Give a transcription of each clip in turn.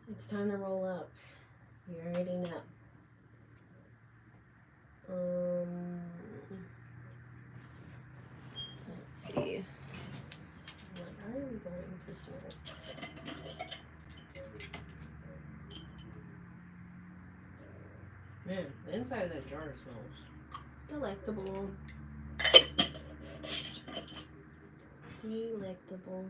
It's time to roll up. You already know. Let's see. What are we going to smell? Man, the inside of that jar smells delectable. Delectable.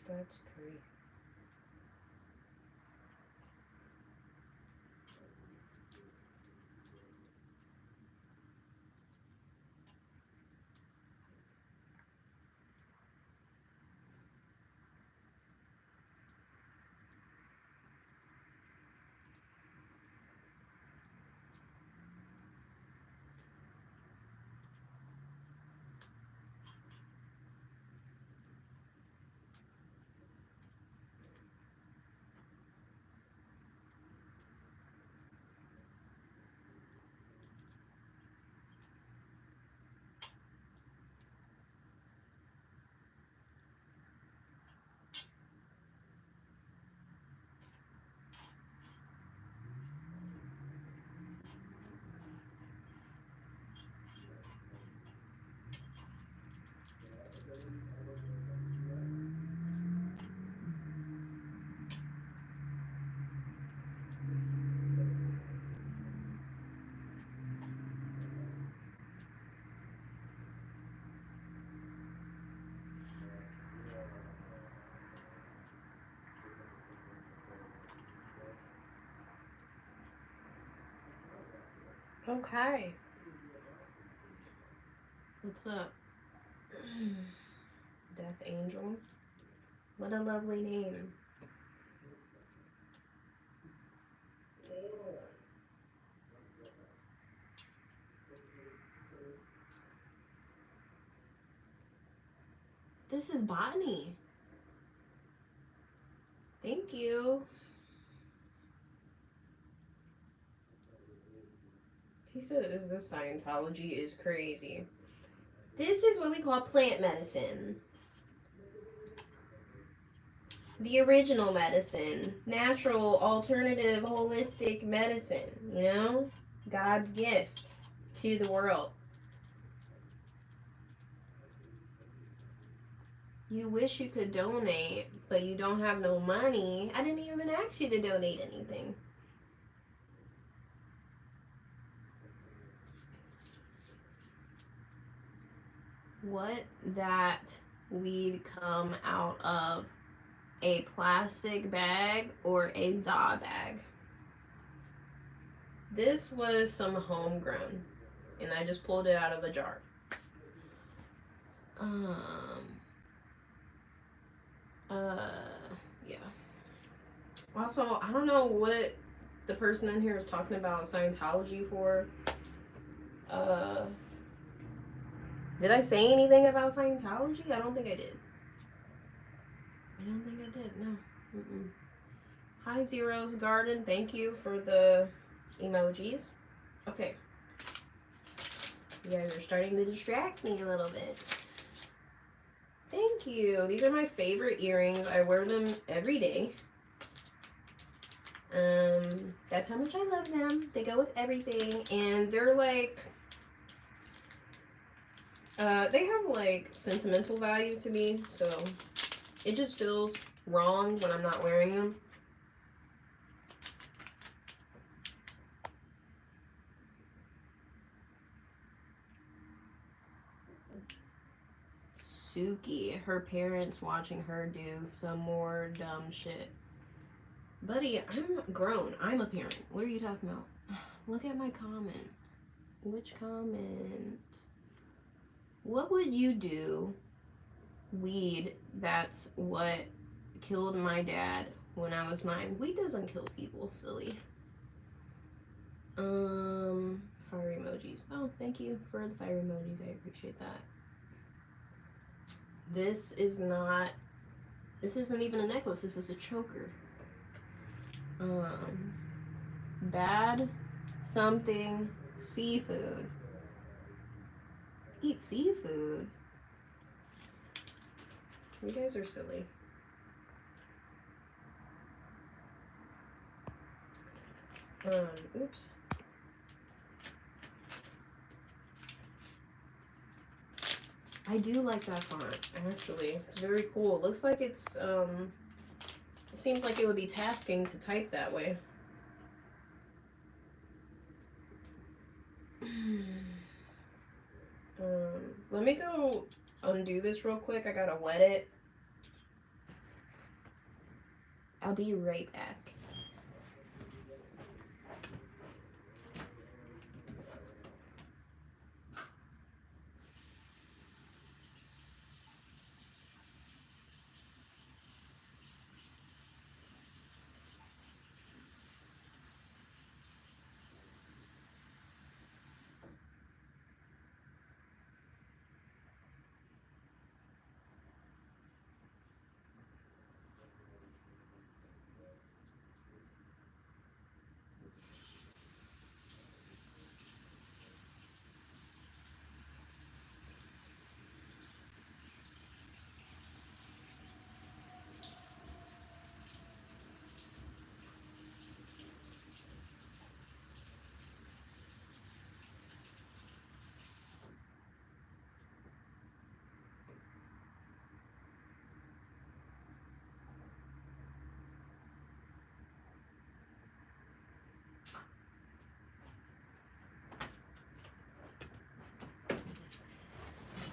That's crazy. Okay. What's up? Death Angel. What a lovely name. This is botany. Thank you. He says this Scientology is crazy. This is what we call plant medicine. The original medicine. Natural, alternative, holistic medicine. You know? God's gift to the world. You wish you could donate, but you don't have no money. I didn't even ask you to donate anything. Would that weed come out of a plastic bag or a za bag? This was some homegrown, and I just pulled it out of a jar. Yeah. Also, I don't know what the person in here was talking about Scientology for. Did I say anything about Scientology? I don't think I did. No. Mm-mm. Hi, Zero's Garden. Thank you for the emojis. Okay. You guys are starting to distract me a little bit. Thank you. These are my favorite earrings. I wear them every day. That's how much I love them. They go with everything, and they're like, they have like sentimental value to me, so it just feels wrong when I'm not wearing them. Suki, her parents watching her do some more dumb shit. Buddy, I'm grown. I'm a parent. What are you talking about? Look at my comment. Which comment? What would you do? Weed, that's what killed my dad when I was 9. Weed doesn't kill people, silly. Fire emojis. Oh, thank you for the fire emojis. I appreciate that. This isn't even a necklace. This is a choker. Bad something seafood. Eat seafood. You guys are silly. Oops. I do like that font, actually. It's very cool. It looks like it seems like it would be tasking to type that way. Let me go undo this real quick. I gotta wet it. I'll be right back.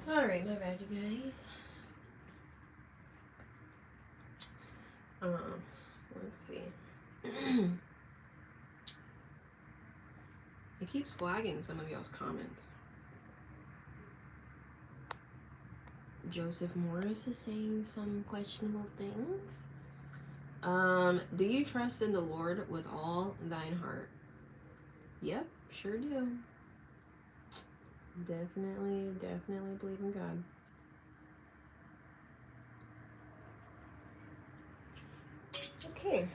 Alright, my bad, you guys. Let's see. It keeps flagging some of y'all's comments. Joseph Morris is saying some questionable things. Do you trust in the Lord with all thine heart? Yep, sure do. Definitely believe in God. Okay.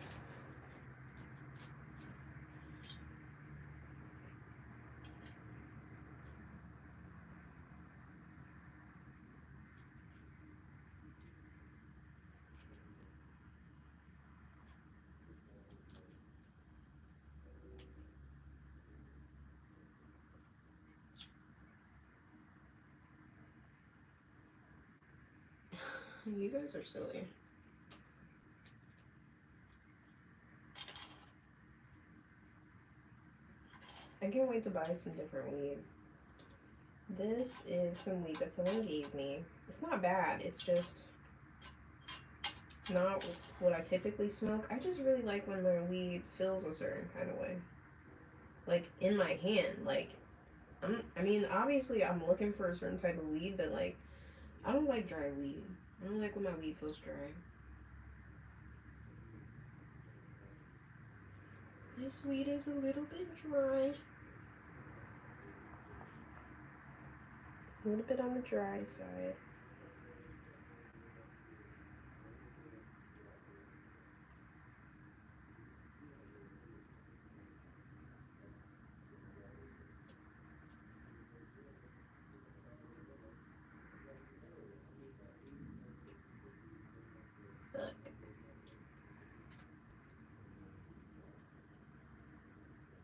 You guys are silly. I can't wait to buy some different weed. This is some weed that someone gave me. It's not bad. It's just not what I typically smoke. I just really like when my weed feels a certain kind of way. Like, in my hand. Like, I mean, obviously I'm looking for a certain type of weed, but, like, I don't like dry weed. I don't like when my weed feels dry. This weed is a little bit dry. A little bit on the dry side. Look.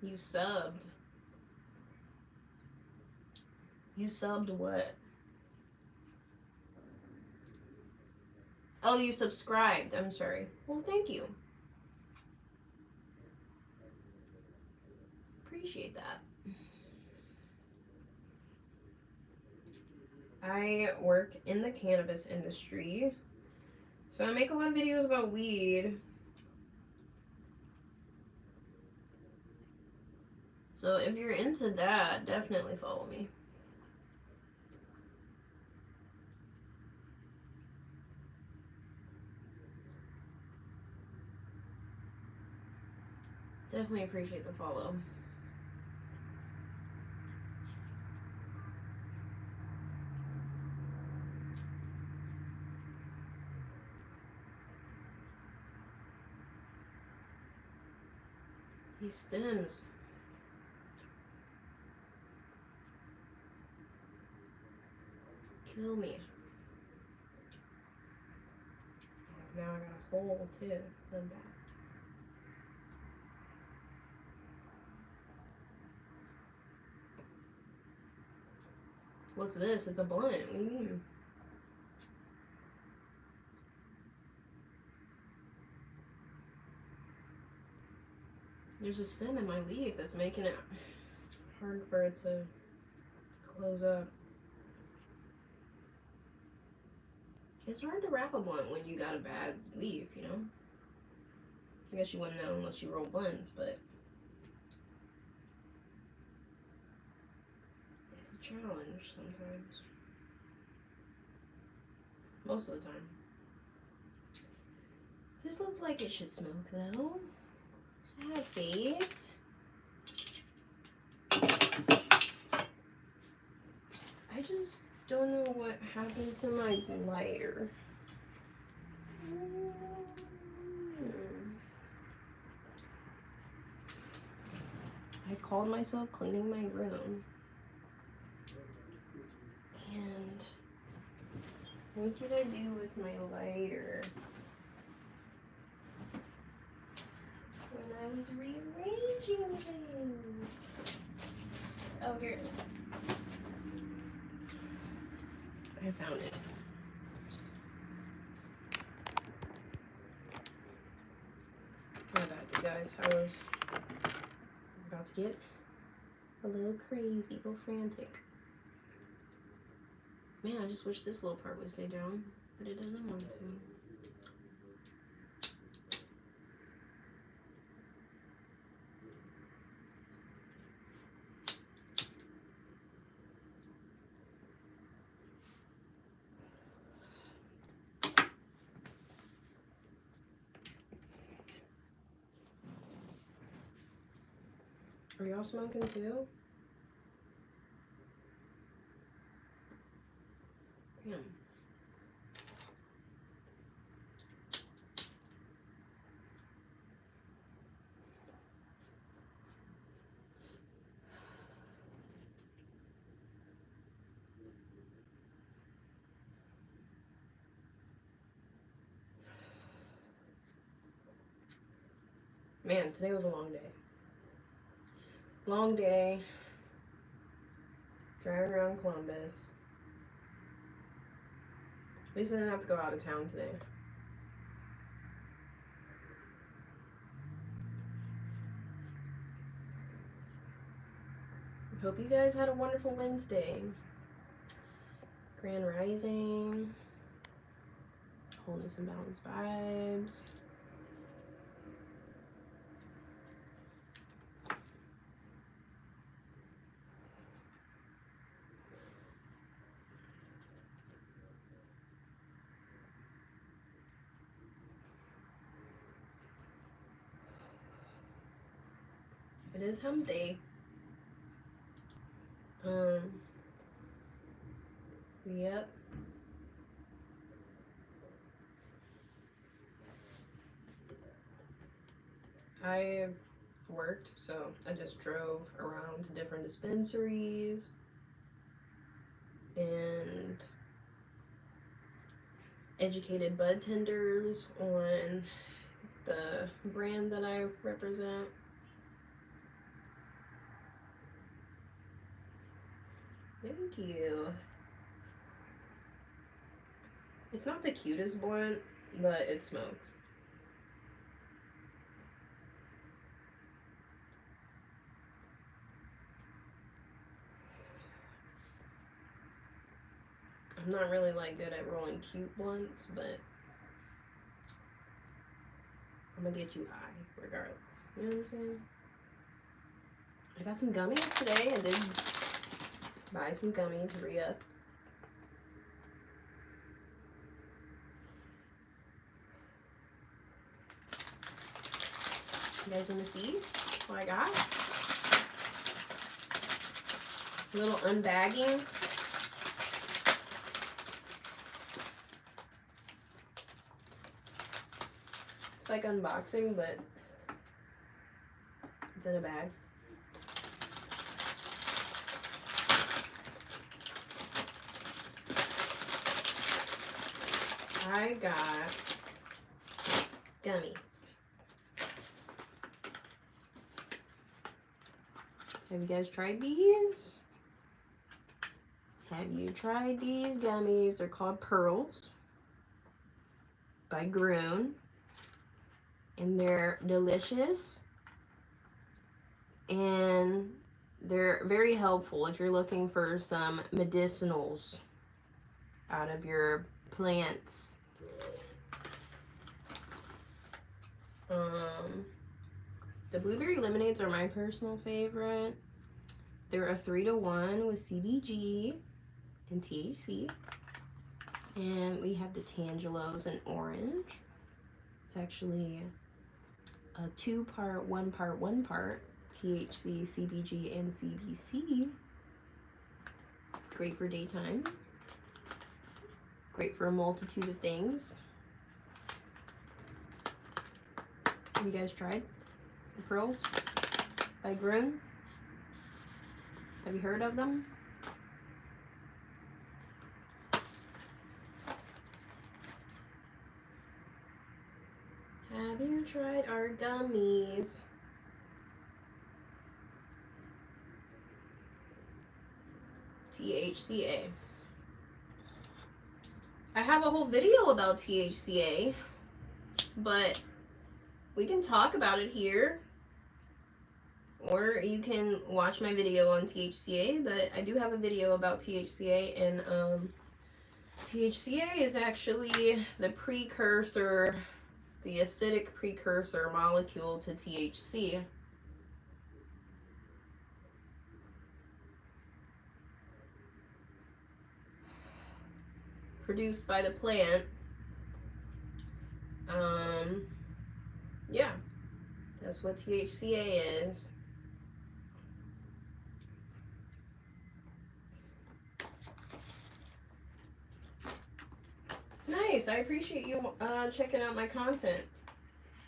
You subbed. You subbed what? Oh, you subscribed. I'm sorry. Well, thank you. Appreciate that. I work in the cannabis industry. So I make a lot of videos about weed. So if you're into that, definitely follow me. Definitely appreciate the follow. These stems. Kill me. Now I got a hole too from that. What's this? It's a blunt. What do you mean? There's a stem in my leaf that's making it hard for it to close up. It's hard to wrap a blunt when you got a bad leaf, you know? I guess you wouldn't know unless you roll blunts, but it's a challenge sometimes. Most of the time. This looks like it should smoke though. I have faith. I just don't know what happened to my lighter. I called myself cleaning my room. And what did I do with my lighter when I was rearranging things? Oh, here. I found it. My bad, you guys. I was about to get a little crazy, go frantic. Man, I just wish this little part would stay down, but it doesn't want to. Are y'all smoking too? Damn. Man, today was a long day. Long day. Driving around Columbus. At least I didn't have to go out of town today. Hope you guys had a wonderful Wednesday. Grand Rising. Wholeness and balanced vibes. It is hump day. Yep. I worked, so I just drove around to different dispensaries and educated bud tenders on the brand that I represent. Thank you. It's not the cutest blunt, but it smokes. I'm not really like good at rolling cute blunts, but I'm gonna get you high regardless. You know what I'm saying? I got some gummies today. I did buy some gummies to re-up. You guys want to see what I got? A little unbagging. It's like unboxing, but it's in a bag. I got gummies. Have you guys tried these? Have you tried these gummies? They're called Pearls by Groon. And they're delicious. And they're very helpful if you're looking for some medicinals out of your plants. The blueberry lemonades are my personal favorite. They're a 3-to-1 with CBG and THC. And we have the Tangelos in orange. It's actually a 2-part, 1 part THC, CBG, and CBC. Great for daytime. Great for a multitude of things. Have you guys tried the Pearls by Groon? Have you heard of them? Have you tried our gummies? THCA. I have a whole video about THCA, but we can talk about it here, or you can watch my video on THCA, but I do have a video about THCA, and THCA is actually the precursor, the acidic precursor molecule to THC. Produced by the plant. Yeah, that's what THCA is. Nice, I appreciate you checking out my content.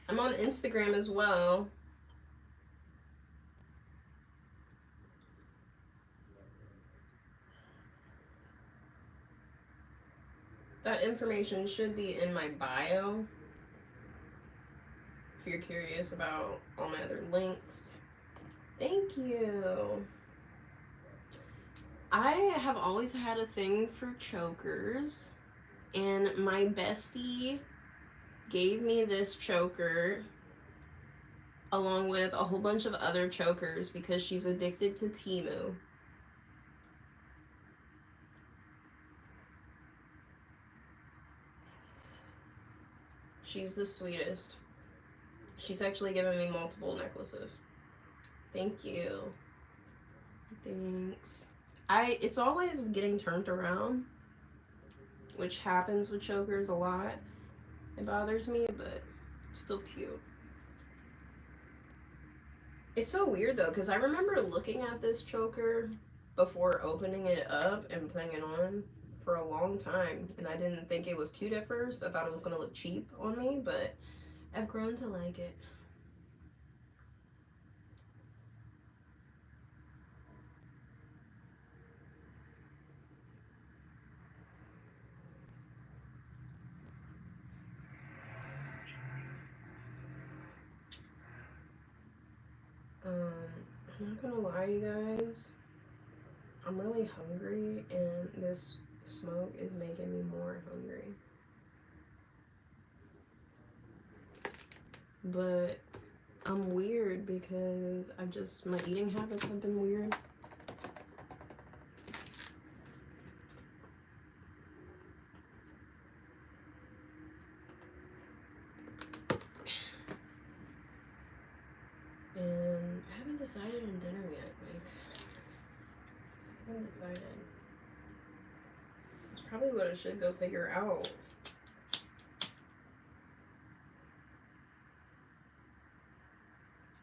I'm on Instagram as well. That information should be in my bio if you're curious about all my other links. Thank you. I have always had a thing for chokers, and my bestie gave me this choker along with a whole bunch of other chokers because she's addicted to Temu. She's the sweetest. She's actually given me multiple necklaces. Thank you. Thanks. It's always getting turned around, which happens with chokers a lot. It bothers me, but still cute. It's so weird though, because I remember looking at this choker before opening it up and putting it on for a long time, and I didn't think it was cute at first. I thought it was going to look cheap on me, but I've grown to like it. I'm not gonna lie, you guys. I'm really hungry, and this smoke is making me more hungry. But I'm weird because my eating habits have been weird. And I haven't decided on dinner yet. Undecided. It's probably what I should go figure out.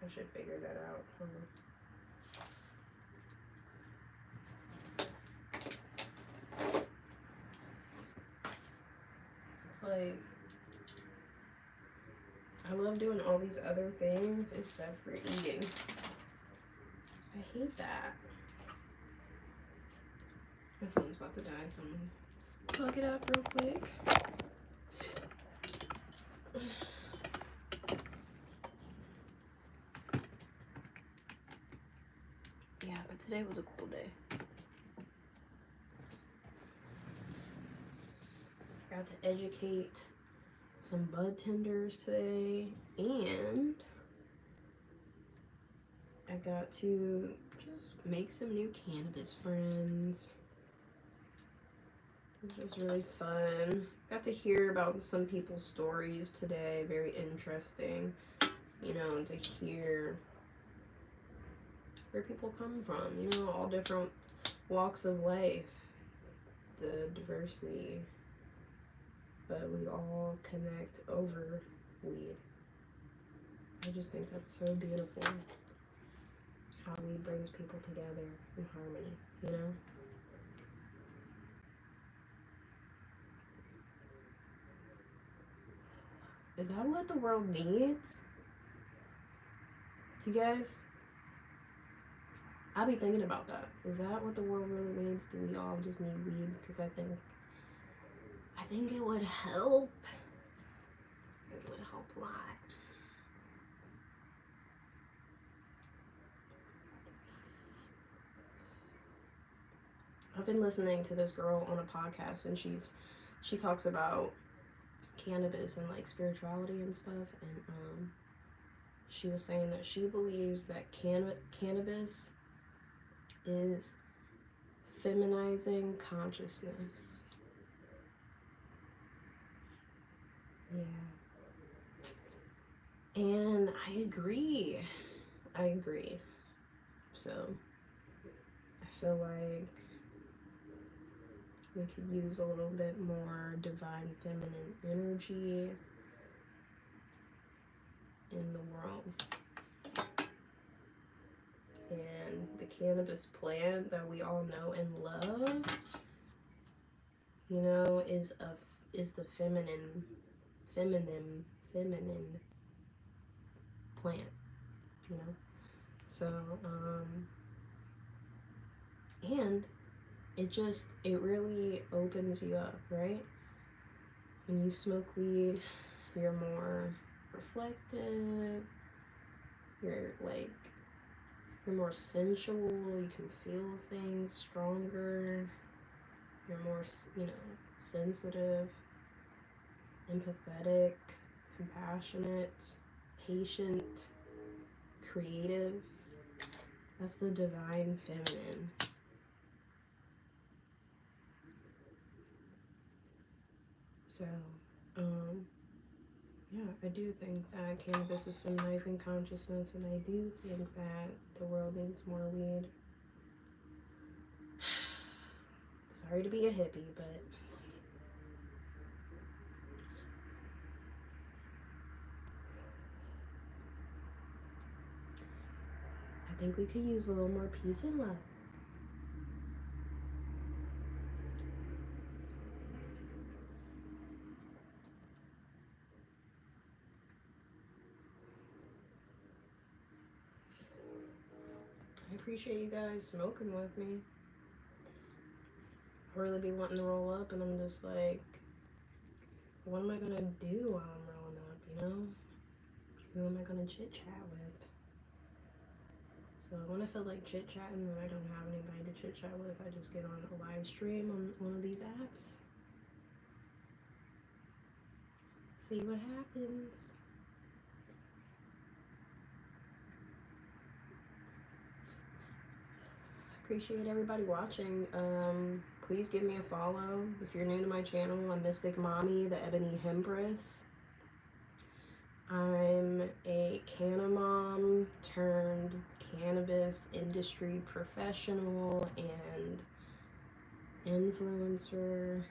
I should figure that out. It's like, I love doing all these other things except for eating. I hate that. My phone's about to die, so I'm gonna plug it up real quick. Yeah, but today was a cool day. Got to educate some bud tenders today, and I got to just make some new cannabis friends, which was really fun. Got to hear about some people's stories today, very interesting, you know, to hear where people come from, you know, all different walks of life, the diversity, but we all connect over weed. I just think that's so beautiful, how weed brings people together in harmony, you know? Is that what the world needs? You guys? I'll be thinking about that. Is that what the world really needs? Do we all just need weed? Because I think it would help. I think it would help a lot. I've been listening to this girl on a podcast, and she talks about cannabis and like spirituality and stuff, and she was saying that she believes that cannabis is feminizing consciousness. Yeah. And I agree. So I feel like we could use a little bit more divine feminine energy in the world. And the cannabis plant that we all know and love, you know, is the feminine plant, you know. So and it really opens you up, right? When you smoke weed, you're more reflective, you're more sensual, you can feel things stronger, you're more, you know, sensitive, empathetic, compassionate, patient, creative. That's the divine feminine. So, yeah, I do think that cannabis is feminizing consciousness, and I do think that the world needs more weed. Sorry to be a hippie, but I think we could use a little more peace and love. I appreciate you guys smoking with me. I really be wanting to roll up, and I'm just like, what am I gonna do while I'm rolling up, you know? Who am I gonna chit chat with? So when I feel like chit chatting and I don't have anybody to chit chat with, I just get on a live stream on one of these apps. See what happens. Appreciate everybody watching. Please give me a follow. If you're new to my channel, I'm Mystic Mommy, the Ebony Hempress. I'm a canna mom turned cannabis cannabis industry professional and influencer,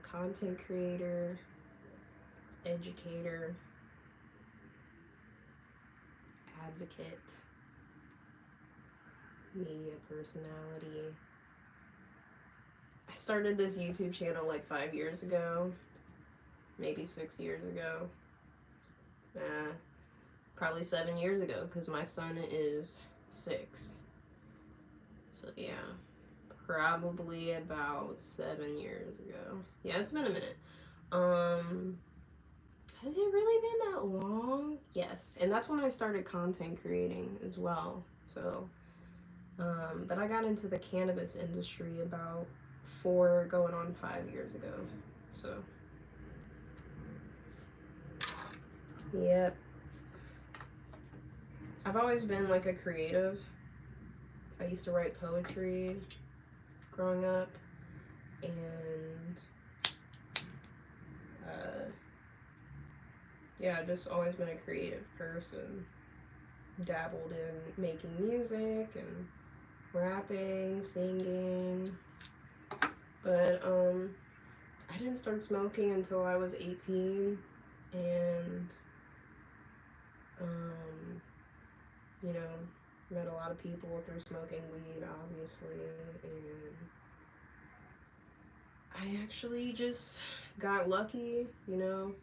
content creator, educator, advocate, media personality. I started this YouTube channel like 5 years ago, maybe 6 years ago. Probably 7 years ago because my son is 6. So yeah, probably about 7 years ago. Yeah, it's been a minute. Has it really been that long? Yes, and that's when I started content creating as well. So, but I got into the cannabis industry about 4 going on 5 years ago. So, yep. I've always been like a creative. I used to write poetry growing up, and yeah, I've just always been a creative person. Dabbled in making music and rapping, singing, but I didn't start smoking until I was 18, and you know, met a lot of people through smoking weed, obviously, and I actually just got lucky, you know,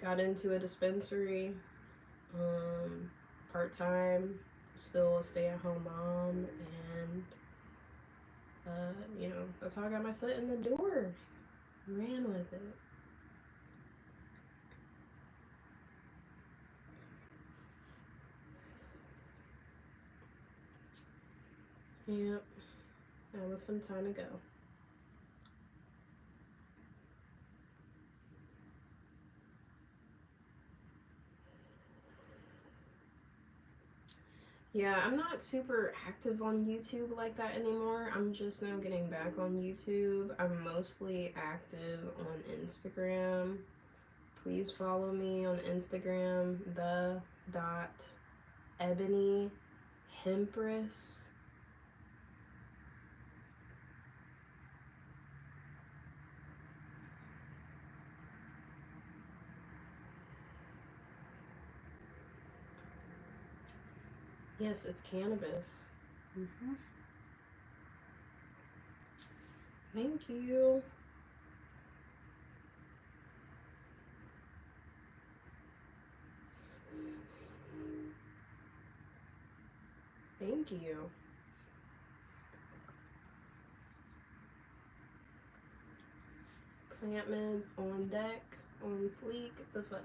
got into a dispensary, part-time, still a stay-at-home mom, and you know, that's how I got my foot in the door. Ran with it. Yep, that was some time ago. Yeah, I'm not super active on YouTube like that anymore. I'm just now getting back on YouTube. I'm mostly active on Instagram. Please follow me on Instagram, Ebony Hempress. Yes, it's cannabis. Thank you. Thank you. Plant meds on deck, on fleek, the fuck.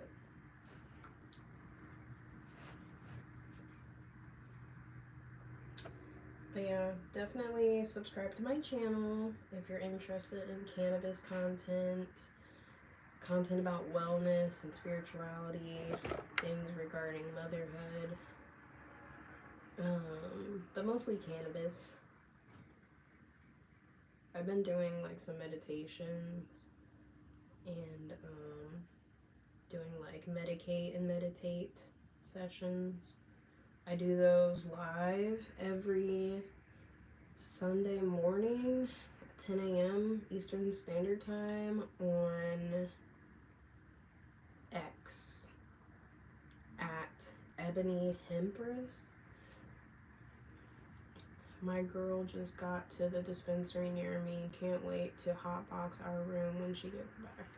But yeah, definitely subscribe to my channel if you're interested in cannabis content about wellness and spirituality, things regarding motherhood, but mostly cannabis. I've been doing like some meditations and doing like medicate and meditate sessions. I do those live every Sunday morning at 10 a.m. Eastern Standard Time on X at Ebony Hempress. My girl just got to the dispensary near me. Can't wait to hotbox our room when she gets back.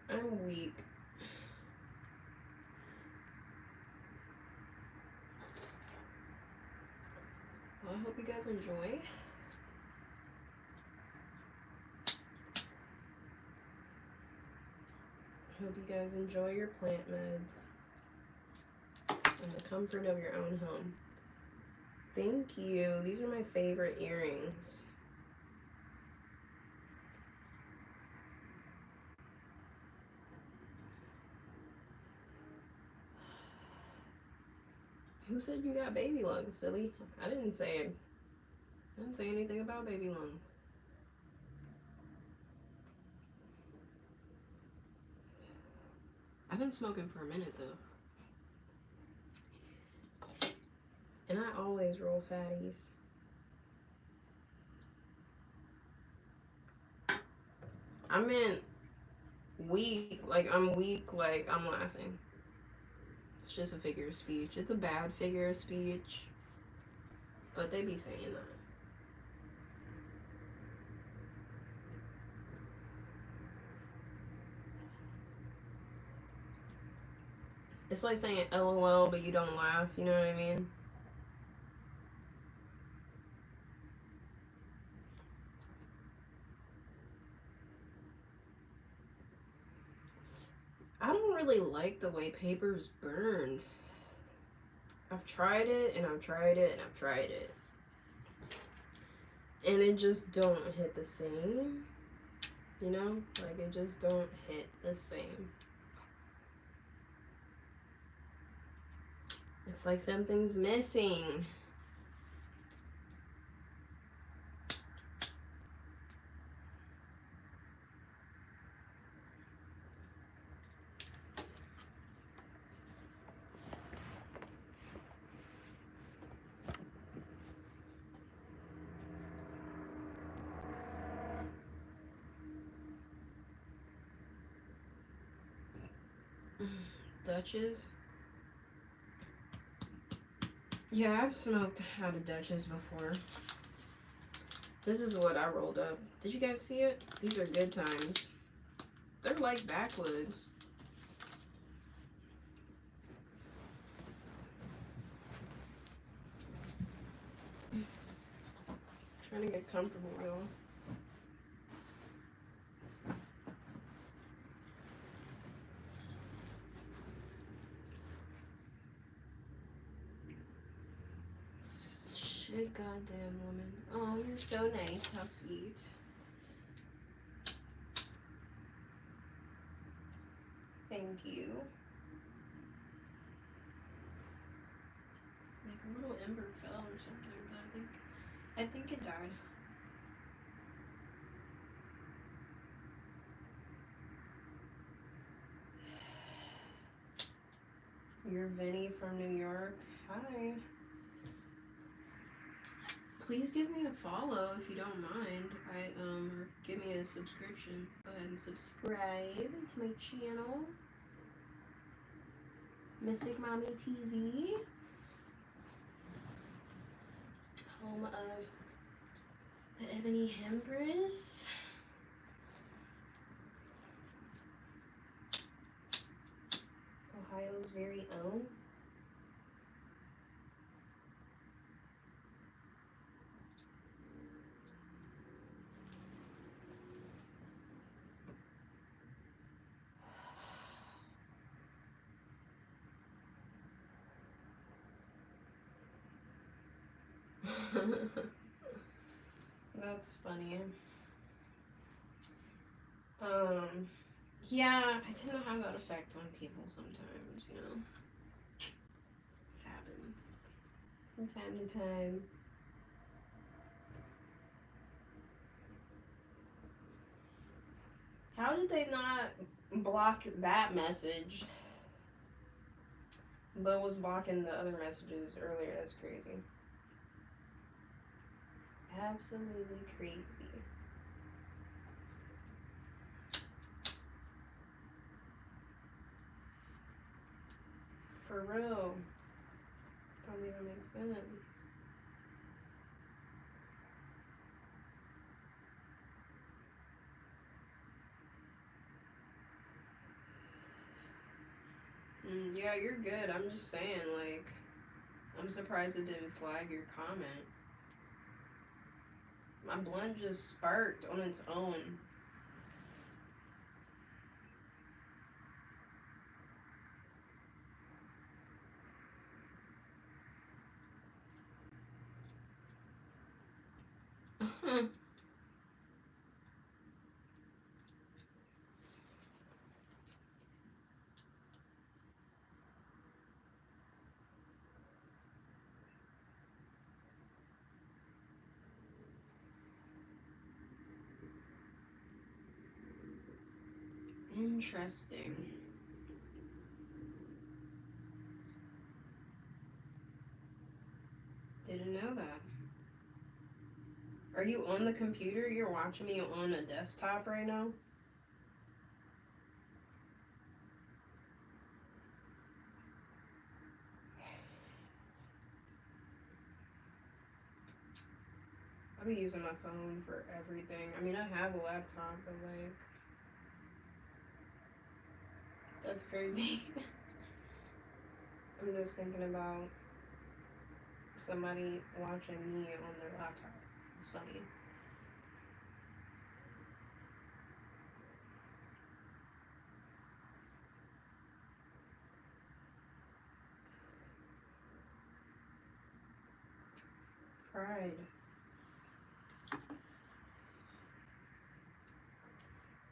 I'm weak. Well, I hope you guys enjoy. Hope you guys enjoy your plant meds in the comfort of your own home. Thank you. These are my favorite earrings. Who said you got baby lungs, silly? I didn't say anything about baby lungs. I've been smoking for a minute though. And I always roll fatties. I meant weak, like I'm weak, like I'm laughing. It's just a figure of speech. It's a bad figure of speech, but they be saying that. It's like saying LOL, but you don't laugh. You know what I mean? I don't really like the way paper's burned. I've tried it and I've tried it and I've tried it. And it just don't hit the same. You know? Like it just don't hit the same. It's like something's missing. Dutchess? Yeah, I've smoked out of Dutchess before. This is what I rolled up. Did you guys see it? These are good times. They're like backwoods. Trying to get comfortable, y'all. Shit, goddamn woman. Oh, you're so nice. How sweet. Thank you. Like a little ember fell or something, but I think it died. You're Vinny from New York. Hi. Please give me a follow if you don't mind. Or give me a subscription. Go ahead and subscribe to my channel. Mystic Mommy TV. Home of the Ebony Hempress. Ohio's very own. That's funny. Yeah, I tend to have that effect on people sometimes, you know. Happens from time to time. How did they not block that message, but was blocking the other messages earlier? That's crazy. Absolutely crazy. For real. Don't even make sense. Yeah, you're good. I'm just saying, like, I'm surprised it didn't flag your comment. My blunt just sparked on its own. Interesting. Didn't know that. Are you on the computer? You're watching me on a desktop right now? I'll be using my phone for everything. I mean, I have a laptop, but like, that's crazy. I'm just thinking about somebody watching me on their laptop. It's funny. Pride.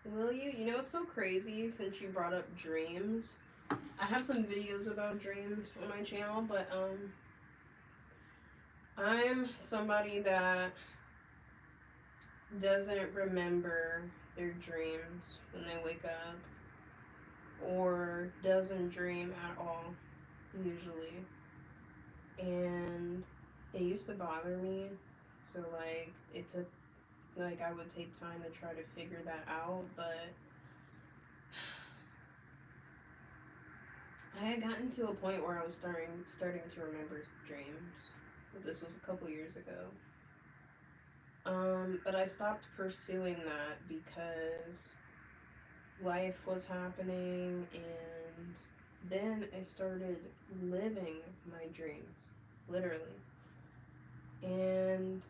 Will you? You know, it's so crazy since you brought up dreams. I have some videos about dreams on my channel, but I'm somebody that doesn't remember their dreams when they wake up, or doesn't dream at all, usually. And it used to bother me, so like it took, like, I would take time to try to figure that out, but I had gotten to a point where I was starting to remember dreams. This was a couple years ago. But I stopped pursuing that because life was happening, and then I started living my dreams, literally. And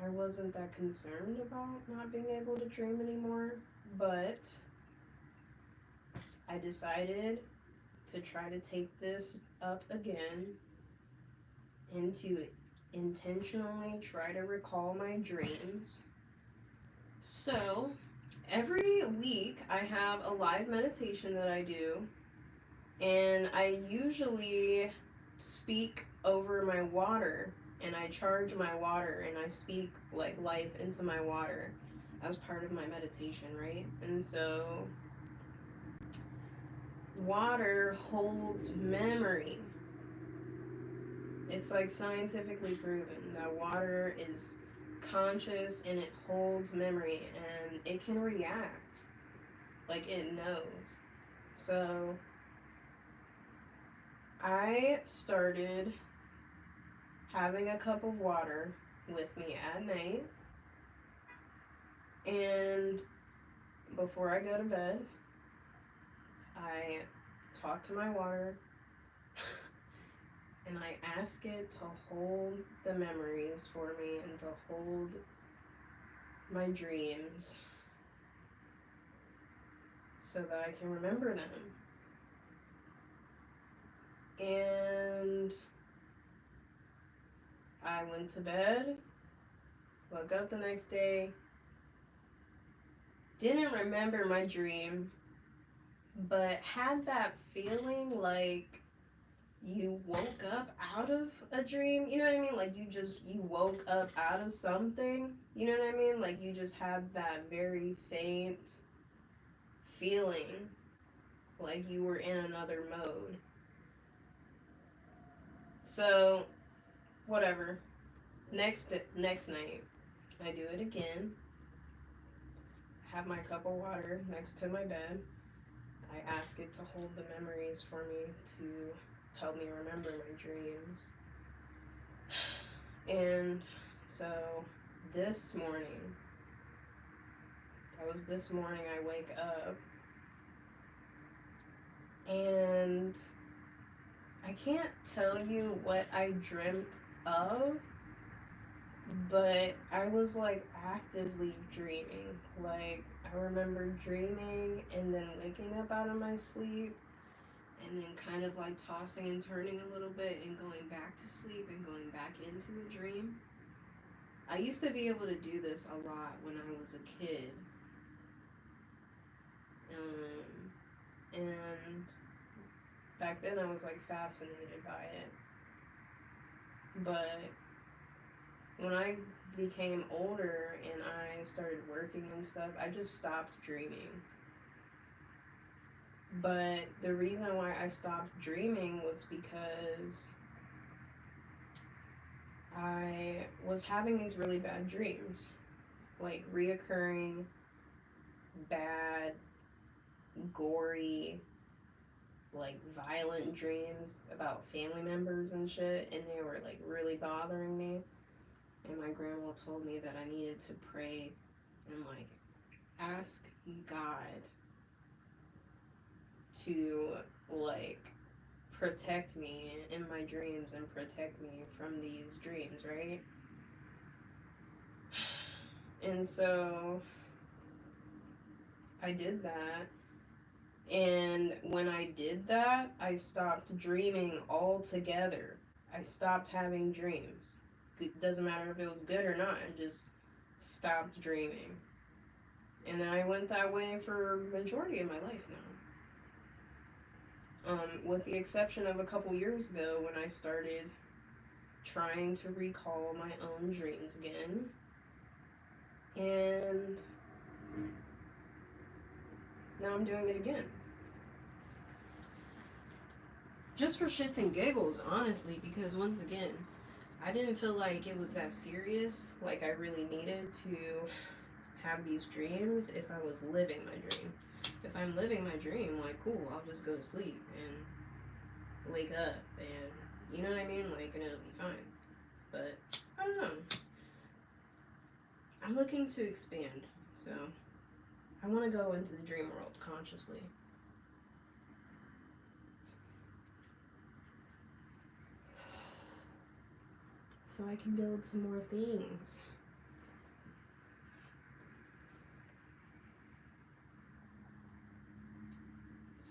I wasn't that concerned about not being able to dream anymore, but I decided to try to take this up again and to intentionally try to recall my dreams. So, every week I have a live meditation that I do, and I usually speak over my water, and I charge my water, and I speak like life into my water as part of my meditation, right? And so water holds memory. It's like scientifically proven that water is conscious and it holds memory and it can react. Like, it knows. So I started having a cup of water with me at night, and before I go to bed, I talk to my water and I ask it to hold the memories for me and to hold my dreams so that I can remember them. And I went to bed, woke up the next day, didn't remember my dream, but had that feeling like you woke up out of a dream. You know what I mean? Like, you woke up out of something. You know what I mean? Like, you just had that very faint feeling like you were in another mode. So, whatever. Next night, I do it again. I have my cup of water next to my bed. I ask it to hold the memories for me to help me remember my dreams. And so this morning, I wake up and I can't tell you what I dreamt of, but I was like actively dreaming. Like, I remember dreaming and then waking up out of my sleep and then kind of like tossing and turning a little bit and going back to sleep and going back into a dream. I used to be able to do this a lot when I was a kid. And back then I was like fascinated by it. But when I became older and I started working and stuff, I just stopped dreaming. But the reason why I stopped dreaming was because I was having these really bad dreams, like reoccurring, bad, gory, like violent dreams about family members and shit, and they were like really bothering me. And my grandma told me that I needed to pray and like ask God to like protect me in my dreams and protect me from these dreams, right? And so I did that. And when I did that, I stopped dreaming altogether. I stopped having dreams. It doesn't matter if it was good or not, I just stopped dreaming. And I went that way for majority of my life now. With the exception of a couple years ago when I started trying to recall my own dreams again. And now I'm doing it again. Just for shits and giggles, honestly, because once again, I didn't feel like it was that serious, like I really needed to have these dreams if I was living my dream. If I'm living my dream, like, cool, I'll just go to sleep and wake up and, you know what I mean? Like, and it'll be fine. But, I don't know. I'm looking to expand, so I want to go into the dream world consciously. So I can build some more things.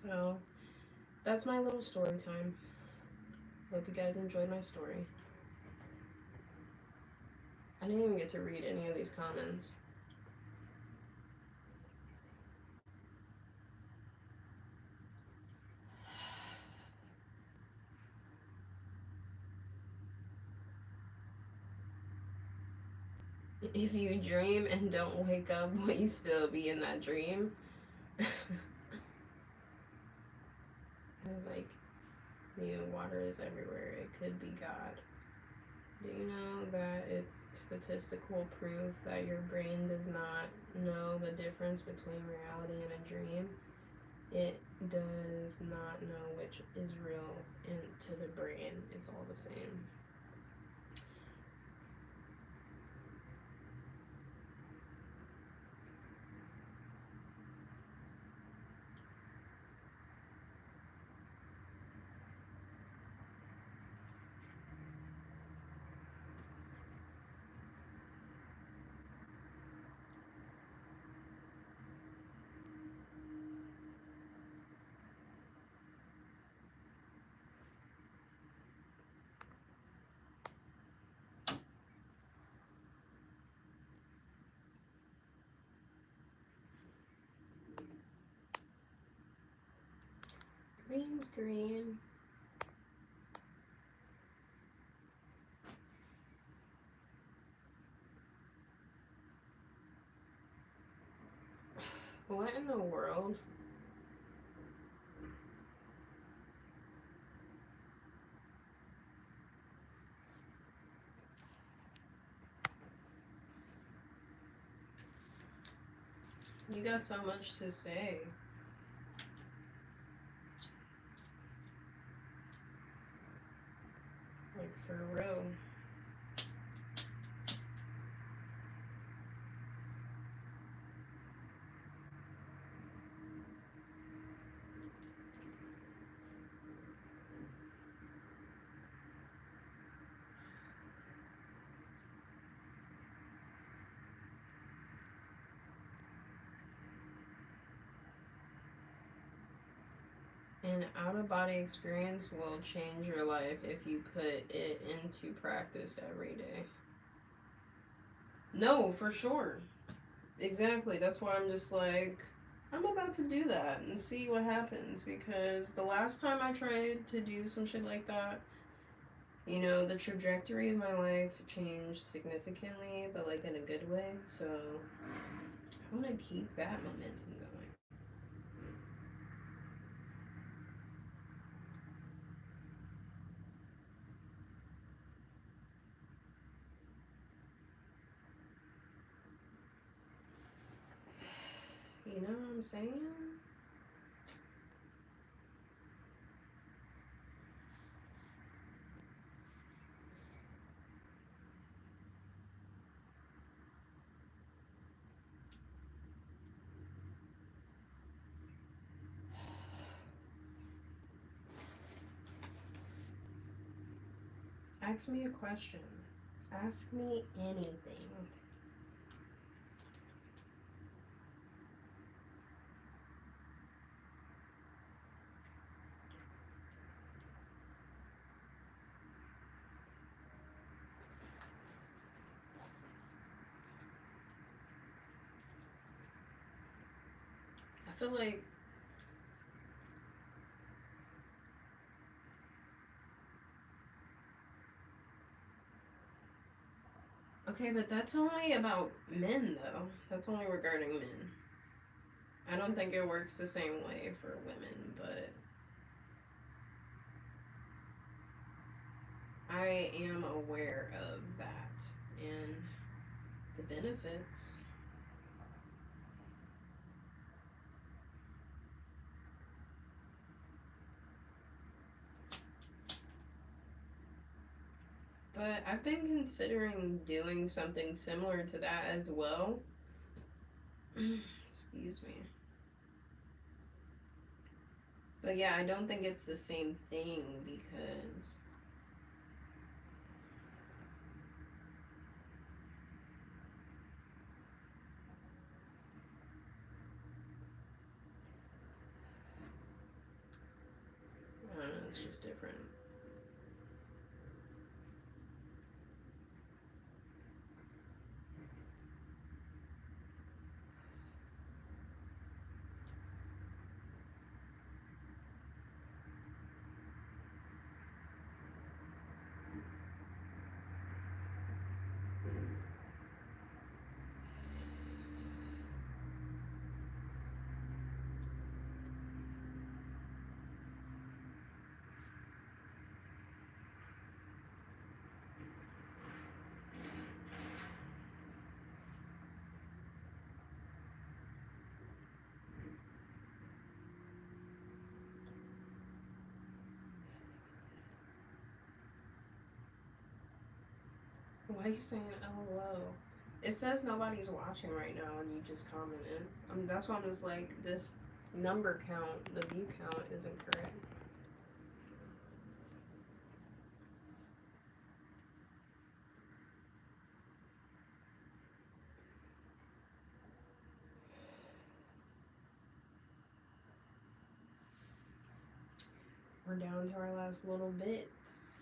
So that's my little story time. Hope you guys enjoyed my story. I didn't even get to read any of these comments. If you dream and don't wake up, will you still be in that dream? Like, water is everywhere. It could be God. Do you know that it's statistical proof that your brain does not know the difference between reality and a dream? It does not know which is real, and to the brain, it's all the same. Green's green. What in the world? You got so much to say. Like, for real. An out-of-body experience will change your life if you put it into practice every day. No, for sure. Exactly. That's why I'm just like, I'm about to do that and see what happens, because the last time I tried to do some shit like that, the trajectory of my life changed significantly, but like in a good way. So I want to keep that momentum going. You know what I'm saying? Ask me a question. Ask me anything. I feel like okay, but that's only about men though. That's only regarding men. I don't think it works the same way for women, but I am aware of that and the benefits. But I've been considering doing something similar to that as well. Excuse me. But yeah, I don't think it's the same thing because I don't know, it's just different. Why are you saying LOL? It says nobody's watching right now and you just commented. That's why I'm just like, this number count, the view count isn't correct. We're down to our last little bits.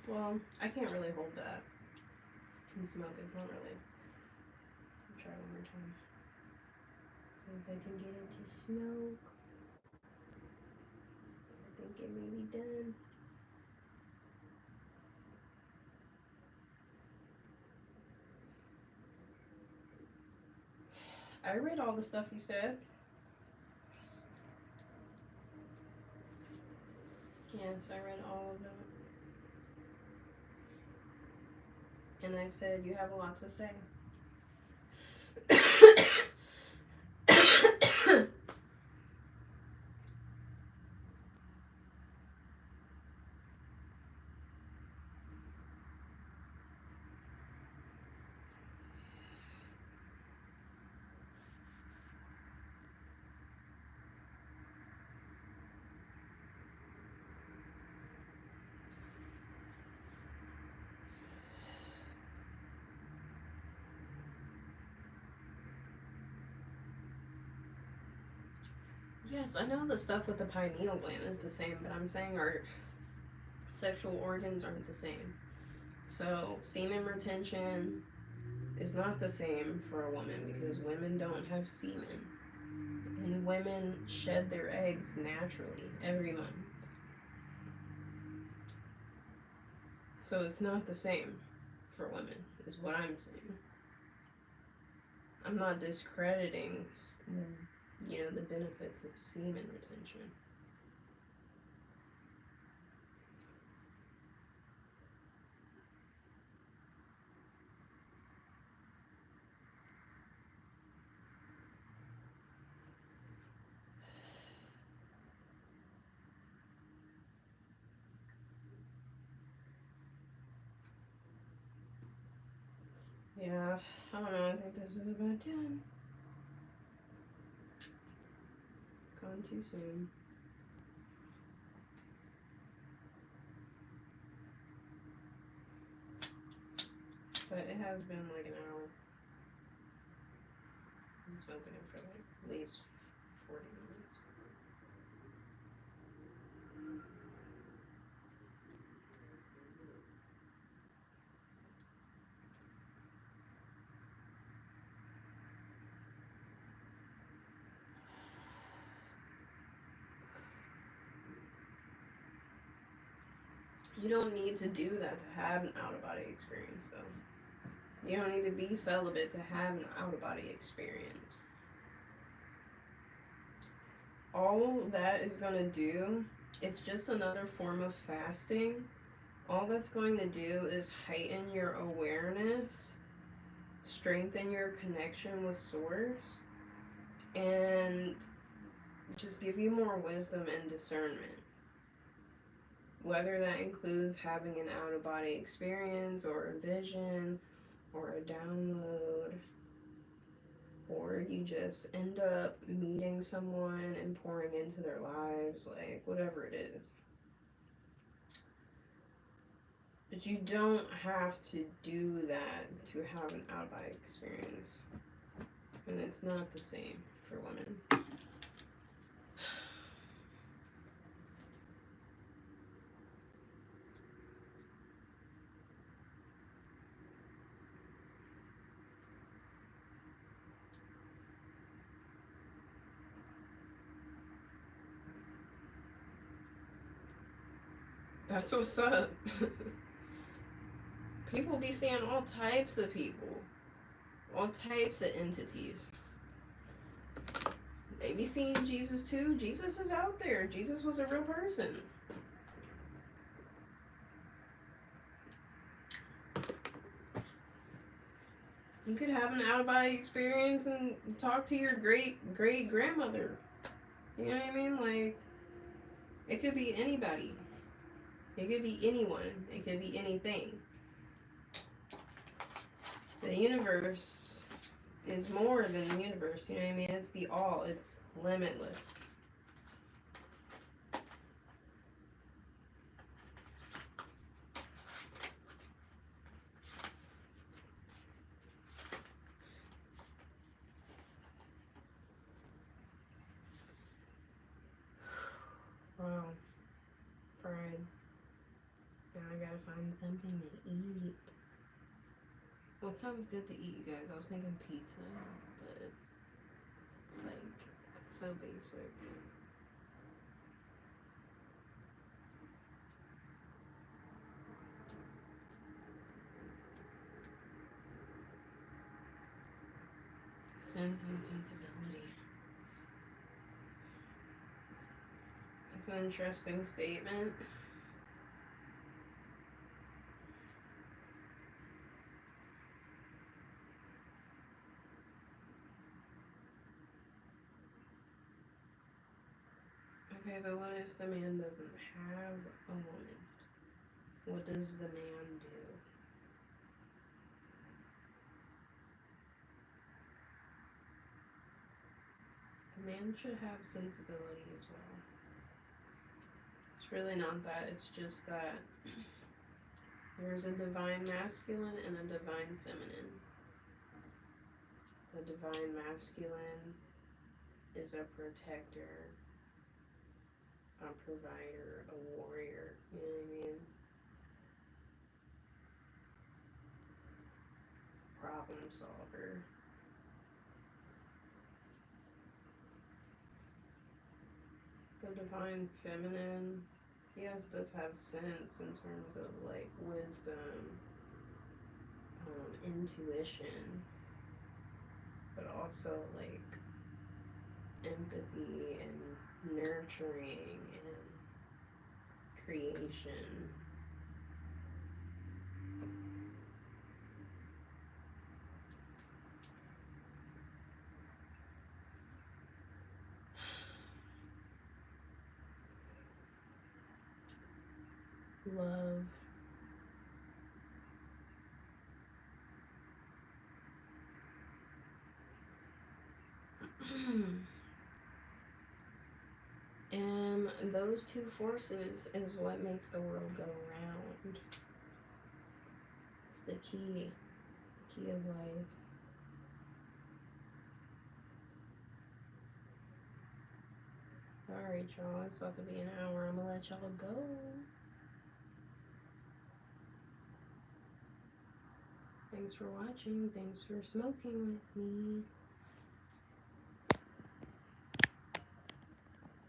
Well, I can't really hold that and smoke. It's not really. I'll try one more time. See if I can get it to smoke. I think it may be done. I read all the stuff you said. Yes, I read all of it. And I said, you have a lot to say. Yes, I know the stuff with the pineal gland is the same, but I'm saying our sexual organs aren't the same. So semen retention is not the same for a woman because women don't have semen. And women shed their eggs naturally every month. So it's not the same for women, is what I'm saying. I'm not discrediting, the benefits of semen retention. Yeah, I don't know, I think this is about done. Gone too soon. But it has been like an hour. I've spoken it for like at least 40 minutes. You don't need to do that to have an out-of-body experience, though. You don't need to be celibate to have an out-of-body experience. All that is going to do, it's just another form of fasting. All that's going to do is heighten your awareness, strengthen your connection with Source, and just give you more wisdom and discernment. Whether that includes having an out-of-body experience or a vision or a download, or you just end up meeting someone and pouring into their lives, like whatever it is. But you don't have to do that to have an out-of-body experience. And it's not the same for women. That's what's up. People be seeing all types of people, all types of entities. They be seeing Jesus too. Jesus is out there. Jesus was a real person. You could have an out-of-body experience and talk to your great-great-grandmother. You know what I mean? Like, it could be anybody. It could be anyone. It could be anything. The universe is more than the universe. You know what I mean? It's the all. It's limitless. Wow. Fried. Now I gotta find something to eat. Well, it sounds good to eat, you guys. I was thinking pizza, but it's like, it's so basic. Sense and sensibility. That's an interesting statement. Okay, but what if the man doesn't have a woman? What does the man do? The man should have sensibility as well. It's really not that, it's just that there's a divine masculine and a divine feminine. The divine masculine is a protector a provider, a warrior, you know what I mean? Problem solver. The divine feminine, yes, does have sense in terms of like wisdom, intuition, but also like empathy and nurturing and creation. Love. And those two forces is what makes the world go round. It's the key of life. Alright, y'all, it's about to be an hour. I'm gonna let y'all go. Thanks for watching. Thanks for smoking with me.